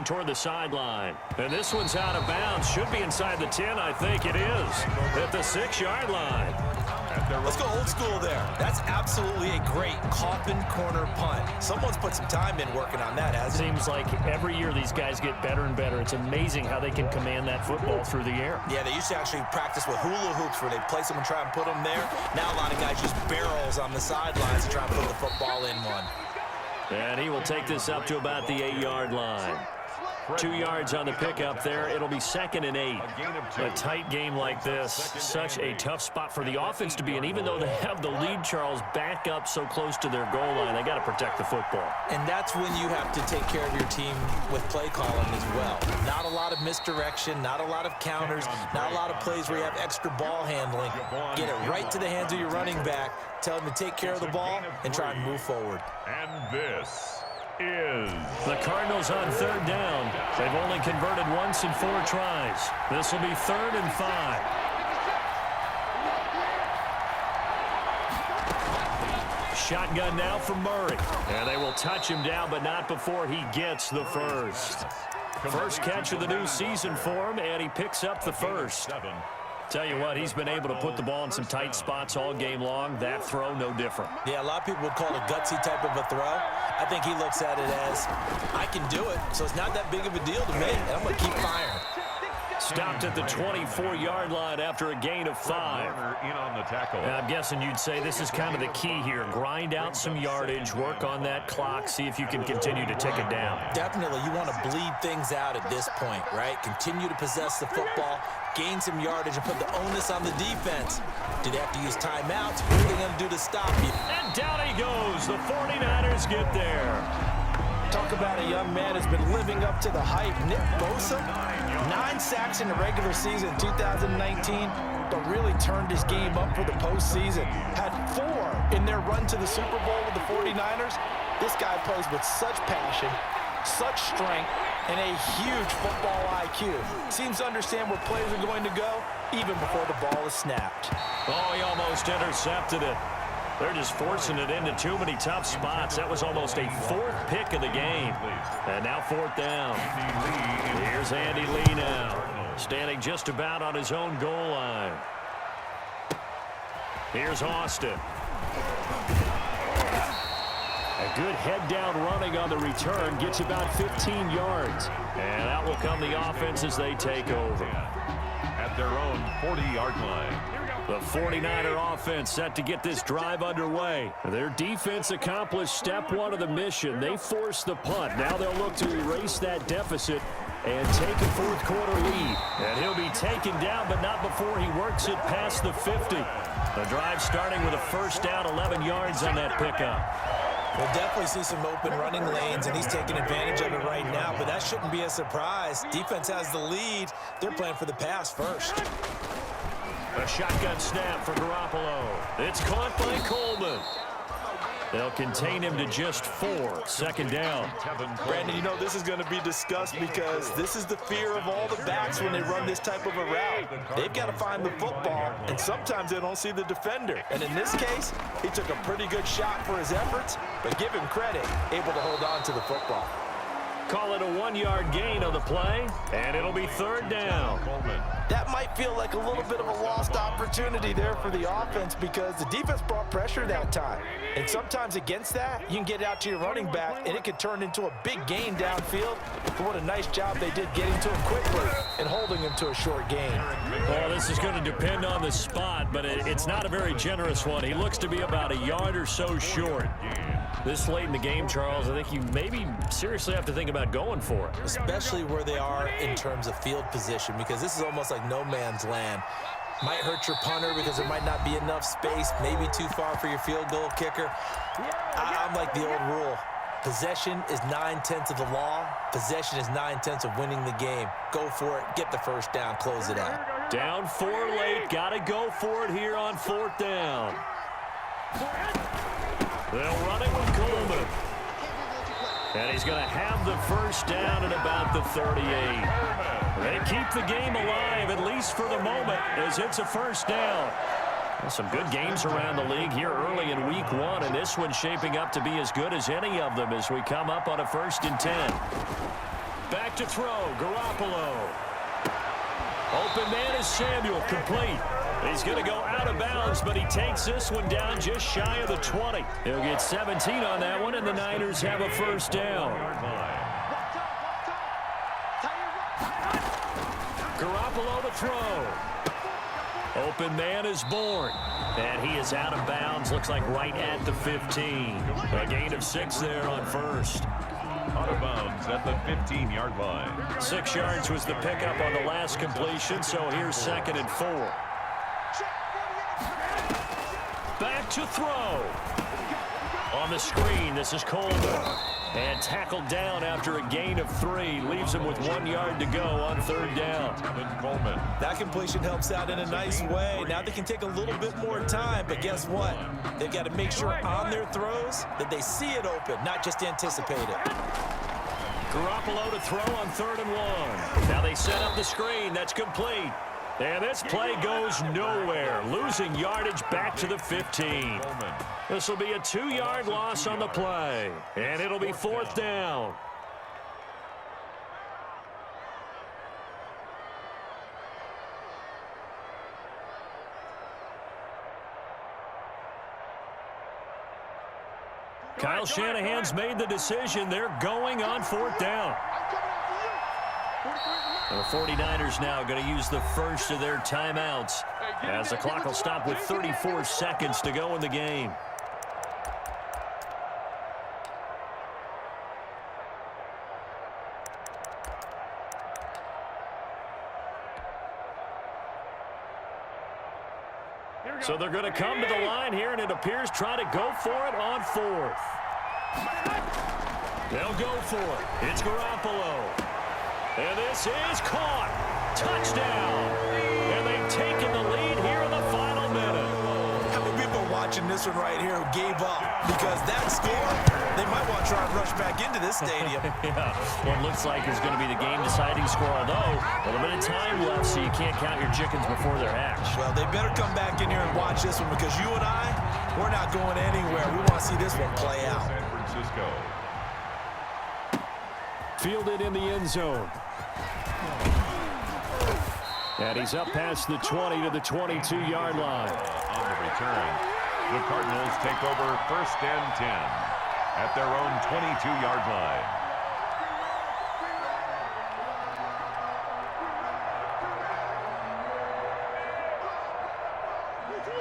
going toward the sideline. And this one's out of bounds. Should be inside the 10, I think it is. At the 6-yard line. Let's go old school there. That's absolutely a great coffin corner punt. Someone's put some time in working on that, hasn't it? Seems like every year these guys get better and better. It's amazing how they can command that football through the air. Yeah, they used to actually practice with hula hoops where they place them and try and put them there. Now a lot of guys use barrels on the sidelines to try and put the football in one. And he will take this up to about the 8-yard line. 2 yards on the pickup there. It'll be 2nd and 8. A tight game like this, such a tough spot for the offense to be in. Even though they have the lead, Charles, back up so close to their goal line, they got to protect the football. And that's when you have to take care of your team with play calling as well. Not a lot of misdirection, not a lot of counters, not a lot of plays where you have extra ball handling. Get it right to the hands of your running back, tell him to take care of the ball, and try and move forward. And this is the Cardinals on 3rd down. They've only converted once in 4 tries. This will be 3rd and 5. Shotgun now for Murray. And they will touch him down, but not before he gets the first. First catch of the new season for him, and he picks up the first. Tell you what, he's been able to put the ball in some tight spots all game long. That throw, no different. Yeah, a lot of people would call it a gutsy type of a throw. I think he looks at it as, I can do it, so it's not that big of a deal to me, and I'm going to keep firing. Stopped at the 24-yard line after a gain of 5. in on the tackle. And I'm guessing you'd say this is kind of the key here. Grind out some yardage, work on that clock, see if you can continue to tick it down. Definitely, you want to bleed things out at this point, right? Continue to possess the football, gain some yardage, and put the onus on the defense. Do they have to use timeouts? What are they going to do to stop you? And down he goes. The 49ers get there. Talk about a young man who's been living up to the hype. Nick Bosa, 9 sacks in the regular season 2019, but really turned his game up for the postseason. Had 4 in their run to the Super Bowl with the 49ers. This guy plays with such passion, such strength, and a huge football IQ. Seems to understand where plays are going to go even before the ball is snapped. Oh, he almost intercepted it. They're just forcing it into too many tough spots. That was almost a 4th pick of the game. And now 4th down. Here's Andy Lee now, standing just about on his own goal line. Here's Austin. A good head-down running on the return. Gets about 15 yards. And out will come the offense as they take over. At their own 40-yard line. The 49er offense set to get this drive underway. Their defense accomplished step 1 of the mission. They forced the punt. Now they'll look to erase that deficit and take a 4th quarter lead. And he'll be taken down, but not before he works it past the 50. The drive starting with a first down, 11 yards on that pickup. We'll definitely see some open running lanes, and he's taking advantage of it right now, but that shouldn't be a surprise. Defense has the lead. They're playing for the pass first. A shotgun snap for Garoppolo. It's caught by Coleman. They'll contain him to just 4. 2nd down. Brandon, you know this is going to be discussed because this is the fear of all the backs when they run this type of a route. They've got to find the football, and sometimes they don't see the defender. And in this case, he took a pretty good shot for his efforts, but give him credit, able to hold on to the football. Call it a 1-yard gain on the play, and it'll be 3rd down. That might feel like a little bit of a lost opportunity there for the offense because the defense brought pressure that time. And sometimes against that, you can get out to your running back, and it could turn into a big gain downfield. But what a nice job they did getting to him quickly and holding him to a short gain. Well, this is going to depend on the spot, but it's not a very generous one. He looks to be about a yard or so short. This late in the game, Charles, I think you maybe seriously have to think about going for it. Especially where they are in terms of field position, because this is almost like no man's land. Might hurt your punter because there might not be enough space, maybe too far for your field goal kicker. I'm like the old rule. Possession is 9/10 of the law. Possession is 9/10 of winning the game. Go for it. Get the first down. Close it out. Down 4 late. Got to go for it here on 4th down. They'll run it with Coleman. And he's going to have the first down at about the 38. They keep the game alive, at least for the moment, as it's a first down. Well, some good games around the league here early in week 1, and this one's shaping up to be as good as any of them as we come up on a 1st and 10. Back to throw, Garoppolo. Open man is Samuel, complete. He's going to go out of bounds, but he takes this one down just shy of the 20. He'll get 17 on that one, and the Niners have a first down. Garoppolo to throw. Open man is Bourne. And he is out of bounds, looks like right at the 15. A gain of 6 there on first. Out of bounds at the 15-yard line. 6 yards was the pickup on the last completion, so here's 2nd and 4. Back to throw. On the screen, this is Coleman. And tackled down after a gain of 3. Leaves him with 1 yard to go on 3rd down. Coleman. That completion helps out in a nice way. Now they can take a little bit more time, but guess what? They've got to make sure on their throws that they see it open, not just anticipate it. Garoppolo to throw on 3rd and 1. Now they set up the screen. That's complete. And this play goes nowhere. Losing yardage back to the 15. This will be a 2-yard loss on the play. And it'll be 4th down. Kyle Shanahan's made the decision. They're going on 4th down. The 49ers now going to use the first of their timeouts as the clock will stop with 34 seconds to go in the game. So they're going to come to the line here, and it appears try to go for it on 4th. They'll go for it. It's Garoppolo. And this is caught. Touchdown. And they've taken the lead here in the final minute. How many people are watching this one right here who gave up? Because that score, they might want to try and rush back into this stadium. Yeah, what looks like is going to be the game-deciding score, although a little bit of time left, so you can't count your chickens before they're hatched. Well, they better come back in here and watch this one, because you and I, we're not going anywhere. We want to see this one play out. San Francisco. Fielded in the end zone. And he's up past the 20 to the 22-yard line. On the return, the Cardinals take over 1st and 10 at their own 22-yard line.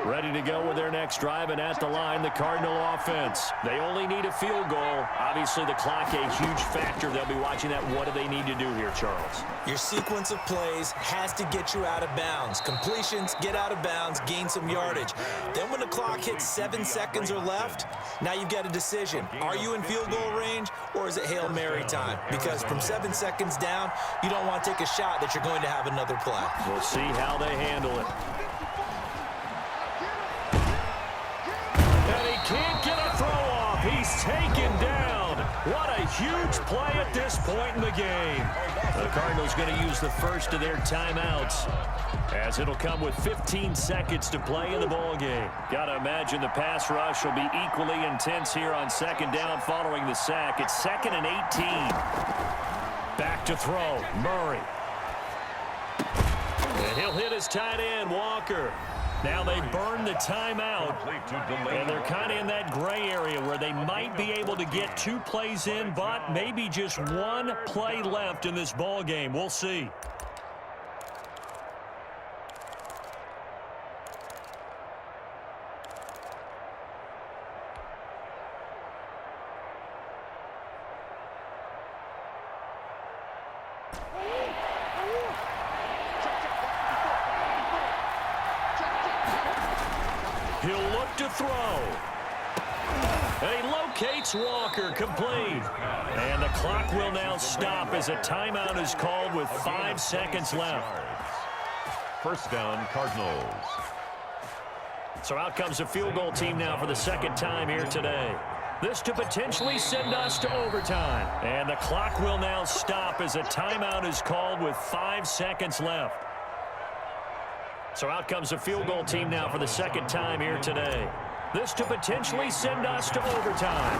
Ready to go with their next drive, and at the line, the Cardinal offense. They only need a field goal. Obviously, the clock a huge factor. They'll be watching that. What do they need to do here, Charles? Your sequence of plays has to get you out of bounds. Completions, get out of bounds, gain some yardage. Then when the clock hits 7 seconds or left, now you've got a decision. Are you in field goal range, or is it Hail Mary time? Because from 7 seconds down, you don't want to take a shot that you're going to have another play. We'll see how they handle it. Can't get a throw off. He's taken down. What a huge play at this point in the game. The Cardinals going to use the first of their timeouts, as it'll come with 15 seconds to play in the ball game. Got to imagine the pass rush will be equally intense here on 2nd down following the sack. It's 2nd and 18. Back to throw, Murray. And he'll hit his tight end, Walker. Now they burn the timeout, and they're kind of in that gray area where they might be able to get 2 plays in, but maybe just 1 play left in this ball game. We'll see. He'll look to throw. And he locates Walker, complete. And the clock will now stop as a timeout is called with 5 seconds left. 1st down, Cardinals. So out comes the field goal team now for the 2nd time here today. This to potentially send us to overtime. And the clock will now stop as a timeout is called with 5 seconds left. So out comes the field goal team now for the 2nd time here today. This to potentially send us to overtime.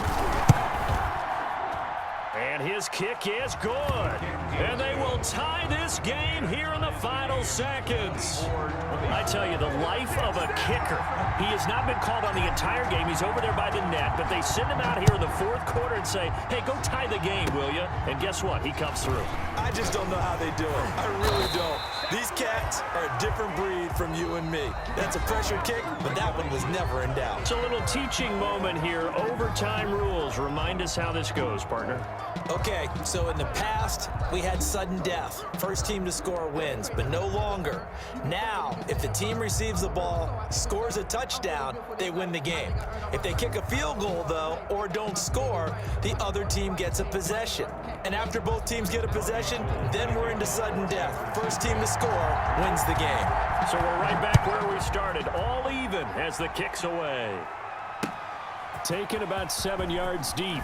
And his kick is good. And they will tie this game here in the final seconds. I tell you, the life of a kicker. He has not been called on the entire game. He's over there by the net, but they send him out here in the fourth quarter and say, hey, go tie the game, will you? And guess what? He comes through. I just don't know how they do it. I really don't. These cats are a different breed from you and me. That's a pressure kick, but that one was never in doubt. It's a little teaching moment here. Overtime rules. Remind us how this goes, partner. Okay, so in the past, we had sudden death. First team to score wins, but no longer. Now, if the team receives the ball, scores a touchdown, they win the game. If they kick a field goal, though, or don't score, the other team gets a possession. And after both teams get a possession, then we're into sudden death. First team to score wins the game. So we're right back where we started, all even as the kick's away. Taken about 7 yards deep.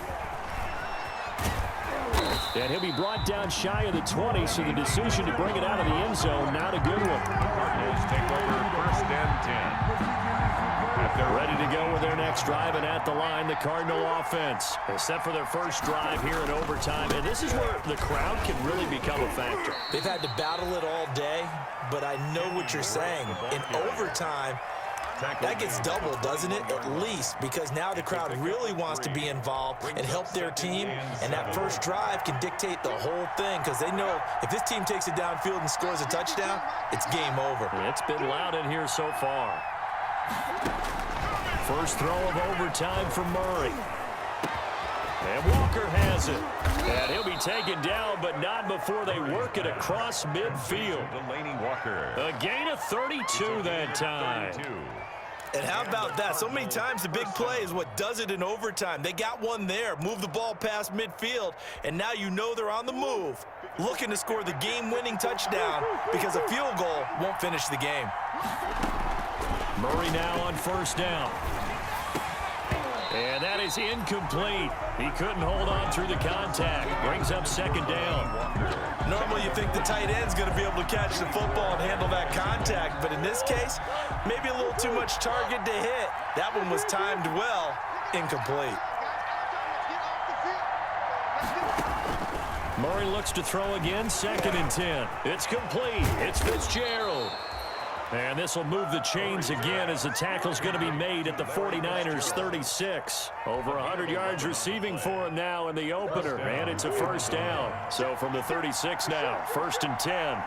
And he'll be brought down shy of the 20, so the decision to bring it out of the end zone, not a good one. Cardinals take over first and 10. They're ready to go with their next drive, and at the line, the Cardinal offense. They set for their first drive here in overtime, and this is where the crowd can really become a factor. They've had to battle it all day, but I know what you're saying. In overtime, that gets doubled, doesn't it? At least, because now the crowd really wants to be involved and help their team, and that first drive can dictate the whole thing because they know if this team takes it downfield and scores a touchdown, it's game over. It's been loud in here so far. First throw of overtime for Murray. And Walker has it. And he'll be taken down, but not before they work it across midfield. Delaney Walker. A gain of 32 that time. And how about that? So many times the big play is what does it in overtime. They got one there, move the ball past midfield, and now you know they're on the move, looking to score the game-winning touchdown because a field goal won't finish the game. Murray now on first down. And that is incomplete. He couldn't hold on through the contact. Brings up second down. Normally you think the tight end's going to be able to catch the football and handle that contact, but in this case, maybe a little too much target to hit. That one was timed well, incomplete. Murray looks to throw again, second and 10. It's complete. It's Fitzgerald. And this will move the chains again as the tackle's going to be made at the 49ers 36. Over 100 yards receiving for him now in the opener, and it's a first down. So from the 36 now, first and 10.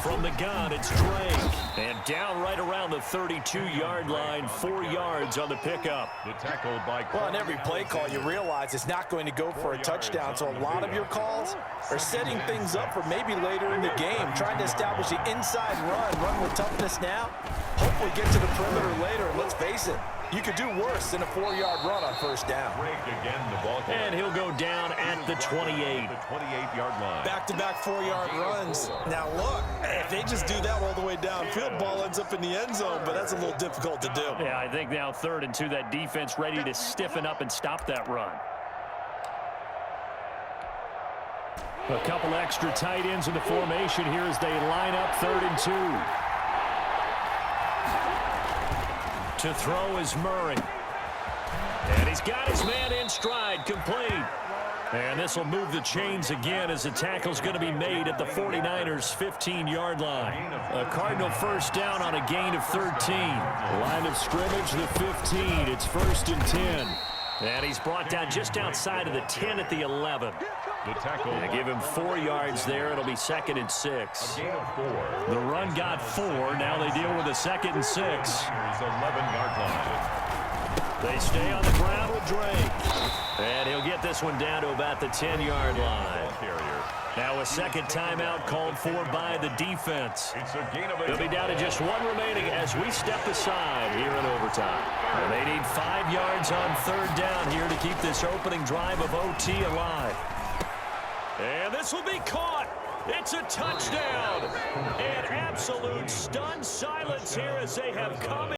From the gun, it's Drake. And down right around the 32-yard line, 4 yards on the pickup. The tackle by Well, on every play call, you realize it's not going to go for a touchdown, so a lot of your calls are setting things up for maybe later in the game, trying to establish the inside run with toughness now, hopefully get to the perimeter later, and let's face it, you could do worse than a 4-yard run on first down. Drake again, the ball carrier. And he'll go down at the 28. The 28-yard line. Back-to-back 4-yard runs. Now look, if they just do that all the way downfield, ball ends up in the end zone, but that's a little difficult to do. Yeah, I think now third and 2, that defense ready to stiffen up and stop that run. A couple extra tight ends in the formation here as they line up third and 2. To throw is Murray. And he's got his man in stride, complete. And this will move the chains again as the tackle's going to be made at the 49ers 15-yard line. A Cardinal first down on a gain of 13. Line of scrimmage, the 15. It's first and 10. And he's brought down just outside of the 10 at the 11. The tackle. They give him 4 yards there. It'll be second and 6. A gain of 4. The run got 4. Now they deal with a second and 6. 11-yard line. They stay on the ground with Drake. And he'll get this one down to about the 10-yard line. Now a second timeout called for by the defense. It's a gain of 8. They'll be down to just 1 remaining as we step aside here in overtime. And they need 5 yards on third down here to keep this opening drive of OT alive. And this will be caught. It's a touchdown. And absolute stunned silence here as they have come in.